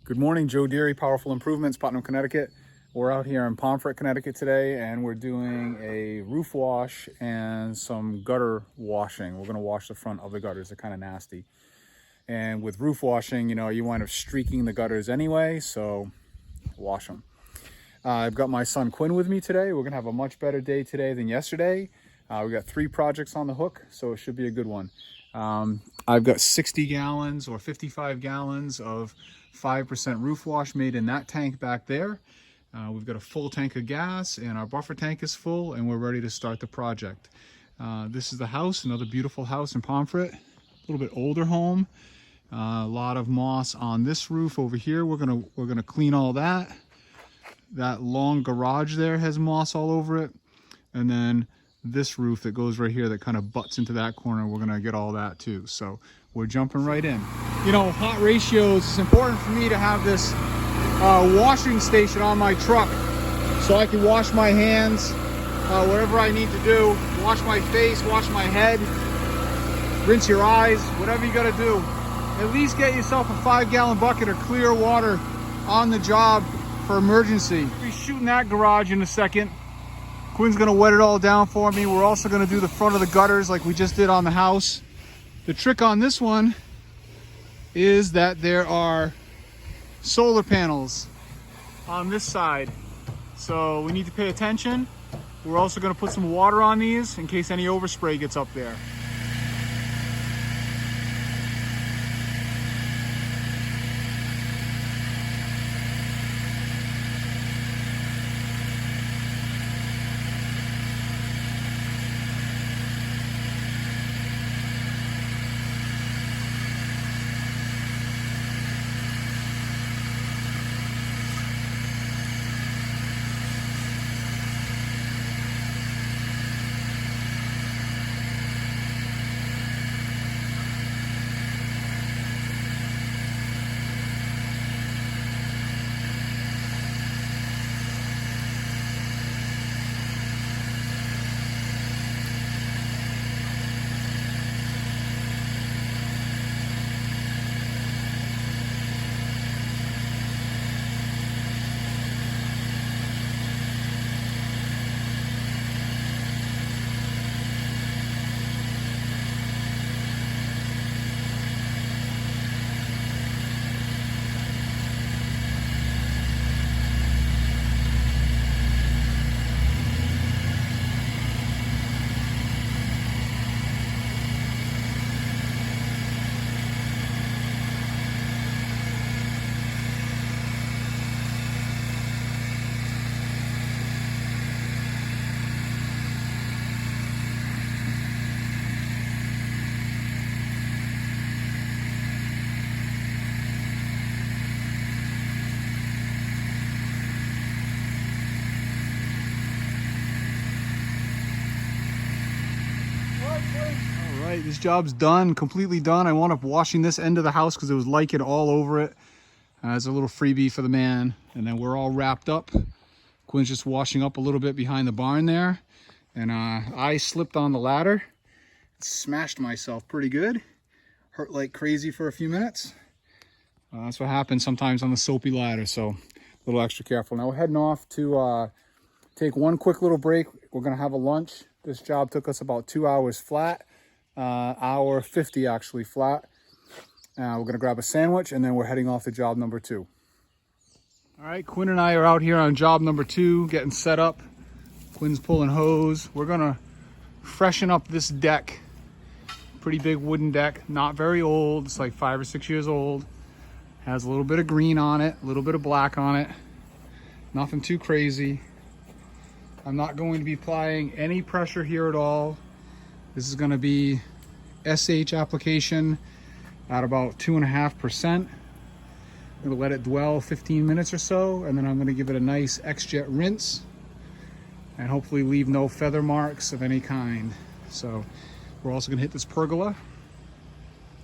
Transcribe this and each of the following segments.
Good morning, Joe Deary, Powerful Improvements, Putnam, Connecticut. We're out here in Pomfret, Connecticut today, and we're doing a roof wash and some gutter washing. We're going to wash the front of the gutters. They're kind of nasty. And with roof washing, you wind up streaking the gutters anyway, so wash them. I've got my son Quinn with me today. We're going to have a much better day today than yesterday. We got 3 projects on the hook, so it should be a good one. I've got 60 gallons or 55 gallons of 5% roof wash made in that tank back there. We've got a full tank of gas and our buffer tank is full and we're ready to start the project. This is the house, another beautiful house in Pomfret, a little bit older home. A lot of moss on this roof over here. We're gonna clean all that. That long garage there has moss all over it. And then this roof that goes right here that kind of butts into that corner, we're gonna get all that too. So we're jumping right in. Hot ratios, it's important for me to have this washing station on my truck so I can wash my hands, whatever I need to do, wash my face, wash my head, rinse your eyes, whatever you gotta do. At least get yourself a 5-gallon bucket of clear water on the job for emergency. We'll be shooting that garage in a second. Quinn's gonna wet it all down for me. We're also gonna do the front of the gutters like we just did on the house. The trick on this one is that there are solar panels on this side. So we need to pay attention. We're also gonna put some water on these in case any overspray gets up there. Alright, this job's done, completely done. I wound up washing this end of the house because it was lichen all over it. As a little freebie for the man. And then we're all wrapped up. Quinn's just washing up a little bit behind the barn there. And I slipped on the ladder. Smashed myself pretty good. Hurt like crazy for a few minutes. That's what happens sometimes on the soapy ladder, so a little extra careful. Now we're heading off to take one quick little break. We're gonna have a lunch. This job took us about 2 hours flat. Hour 50 actually flat. We're gonna grab a sandwich and then we're heading off to job number 2. All right, Quinn and I are out here on job number 2, getting set up. Quinn's pulling hose. We're gonna freshen up this deck. Pretty big wooden deck, not very old. It's like 5 or 6 years old. Has a little bit of green on it, a little bit of black on it. Nothing too crazy. I'm not going to be applying any pressure here at all. This is gonna be SH application at about 2.5%. I'm gonna let it dwell 15 minutes or so, and then I'm gonna give it a nice X-Jet rinse and hopefully leave no feather marks of any kind. So we're also gonna hit this pergola.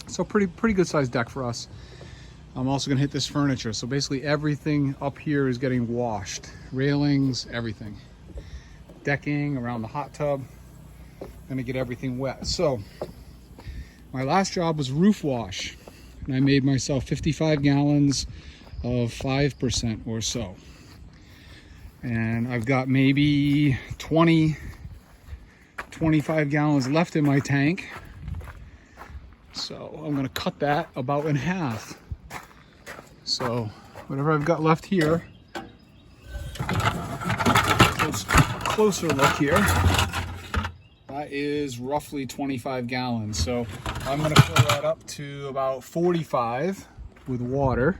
So pretty good sized deck for us. I'm also gonna hit this furniture. So basically everything up here is getting washed. Railings, everything. Decking around the hot tub. Gonna get everything wet. So my last job was roof wash. And I made myself 55 gallons of 5% or so. And I've got maybe 20, 25 gallons left in my tank. So I'm gonna cut that about in half. So whatever I've got left here, closer look here, that is roughly 25 gallons. So I'm gonna fill that up to about 45 with water.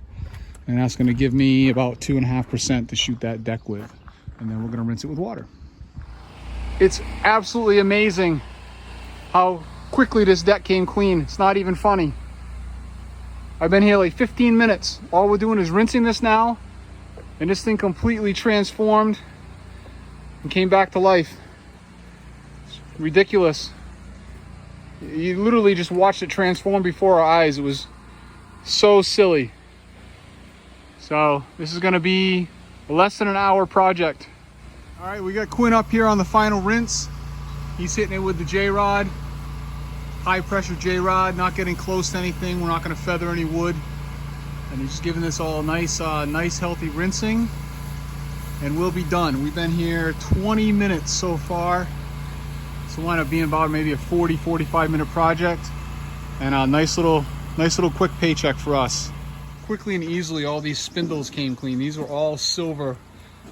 And that's gonna give me about 2.5% to shoot that deck with. And then we're gonna rinse it with water. It's absolutely amazing how quickly this deck came clean. It's not even funny. I've been here like 15 minutes. All we're doing is rinsing this now, and this thing completely transformed and came back to life. It's ridiculous. You literally just watched it transform before our eyes. It was so silly. So this is gonna be a less than an hour project. All right, we got Quinn up here on the final rinse. He's hitting it with the J-rod, high pressure J-rod, not getting close to anything. We're not gonna feather any wood. And he's just giving this all nice healthy rinsing, and we'll be done. We've been here 20 minutes so far. So wind up being about maybe a 45 minute project, and a nice little quick paycheck for us. Quickly and easily, all these spindles came clean. These were all silver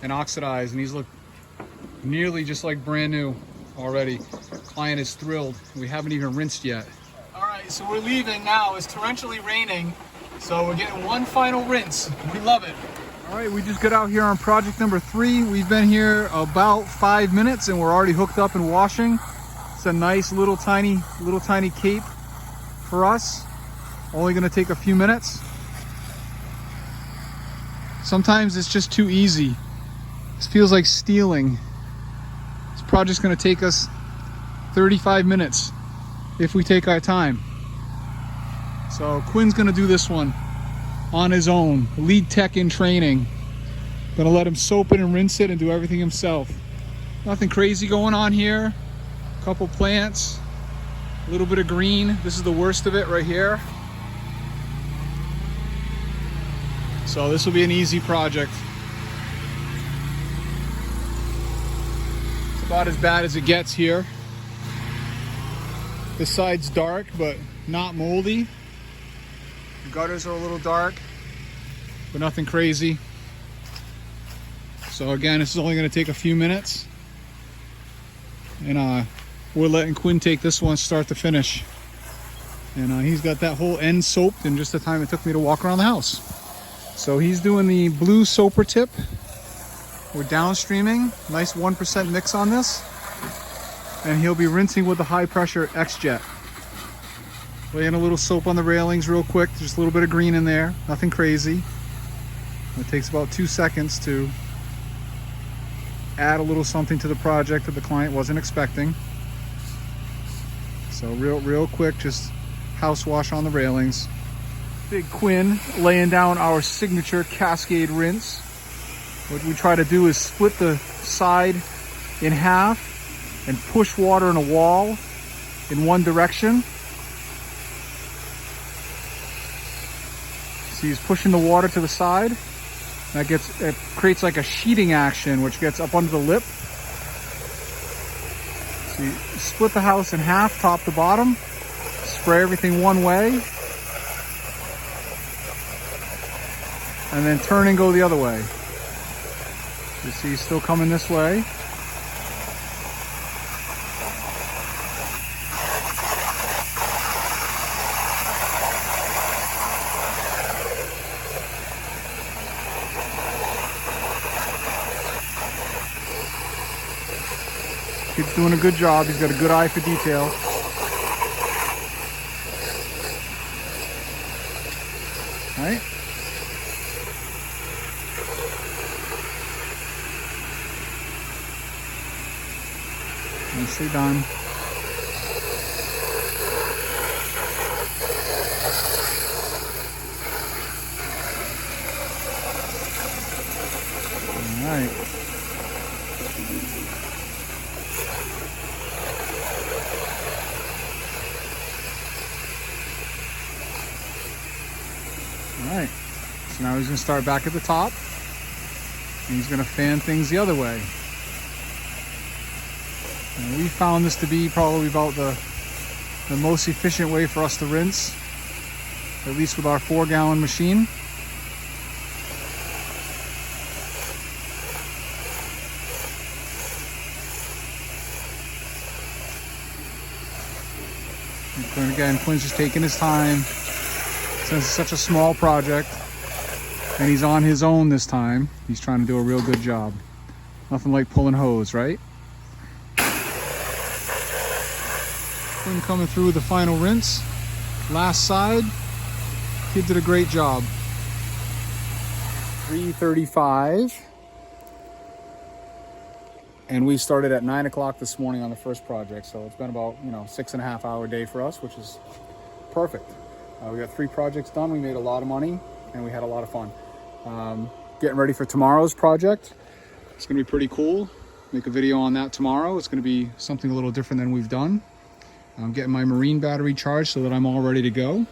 and oxidized, and these look nearly just like brand new already. Client is thrilled. We haven't even rinsed yet. All right, so we're leaving now. It's torrentially raining, so we're getting one final rinse. We love it. All right, we just got out here on project number 3. We've been here about 5 minutes, and we're already hooked up and washing. It's a nice little tiny cape for us. Only gonna take a few minutes. Sometimes it's just too easy. This feels like stealing. This project's gonna take us 35 minutes if we take our time. So Quinn's gonna do this one on his own, lead tech in training. Gonna let him soap it and rinse it and do everything himself. Nothing crazy going on here. A couple plants, a little bit of green. This is the worst of it right here. So this will be an easy project. It's about as bad as it gets here. This side's dark, but not moldy. The gutters are a little dark, but nothing crazy. So again, this is only gonna take a few minutes. And we're letting Quinn take this one start to finish. And he's got that whole end soaped in just the time it took me to walk around the house. So he's doing the blue soaper tip. We're downstreaming, nice 1% mix on this. And he'll be rinsing with the high pressure X-Jet. Laying a little soap on the railings real quick, just a little bit of green in there, nothing crazy. It takes about 2 seconds to add a little something to the project that the client wasn't expecting. So real quick, just house wash on the railings. Big Quinn laying down our signature cascade rinse. What we try to do is split the side in half and push water in a wall in one direction. See, he's pushing the water to the side. It creates like a sheeting action, which gets up under the lip. So you split the house in half, top to bottom, spray everything one way, and then turn and go the other way. You see he's still coming this way. Kid's doing a good job. He's got a good eye for detail. All right. Nicely done. All right. All right. So now he's gonna start back at the top, and he's gonna fan things the other way. And we found this to be probably about the most efficient way for us to rinse, at least with our 4-gallon machine. And again, Quinn's just taking his time since it's such a small project, and he's on his own this time. He's trying to do a real good job. Nothing like pulling hose, right? Quinn coming through the final rinse. Last side, kid did a great job. 3:35. And we started at 9 o'clock this morning on the first project. So it's been about, 6.5 hour day for us, which is perfect. We got 3 projects done. We made a lot of money and we had a lot of fun. Getting ready for tomorrow's project. It's gonna be pretty cool. Make a video on that tomorrow. It's gonna be something a little different than we've done. I'm getting my marine battery charged so that I'm all ready to go.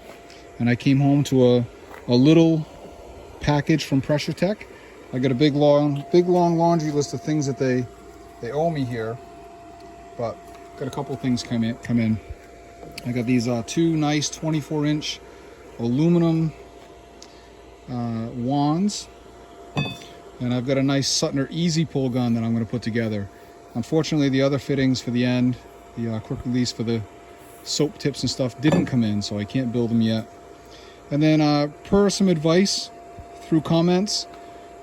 And I came home to a little package from Pressure Tech. I got a big long laundry list of things that they owe me here, but got a couple things come in. I got these 2 nice 24-inch aluminum wands, and I've got a nice Suttner easy pull gun that I'm going to put together. Unfortunately, the other fittings for the end, the quick release for the soap tips and stuff, didn't come in, so I can't build them yet. And then per some advice through comments,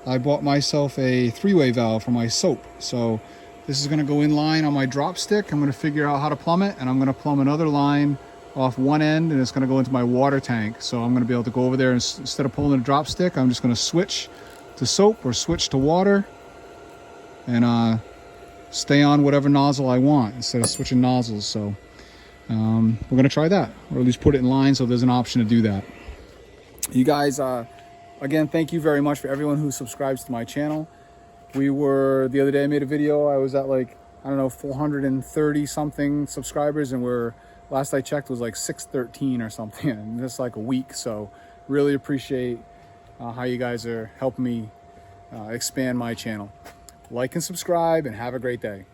I bought myself a 3-way valve for my soap. So this is going to go in line on my drop stick. I'm going to figure out how to plumb it, and I'm going to plumb another line off one end, and it's going to go into my water tank. So I'm going to be able to go over there, and instead of pulling a drop stick, I'm just going to switch to soap or switch to water and stay on whatever nozzle I want instead of switching nozzles. So we're going to try that, or at least put it in line so there's an option to do that. You guys, again, thank you very much for everyone who subscribes to my channel. The other day I made a video, I was at 430 something subscribers, and last I checked was 613 or something, and just a week. So really appreciate how you guys are helping me expand my channel. Like and subscribe, and have a great day.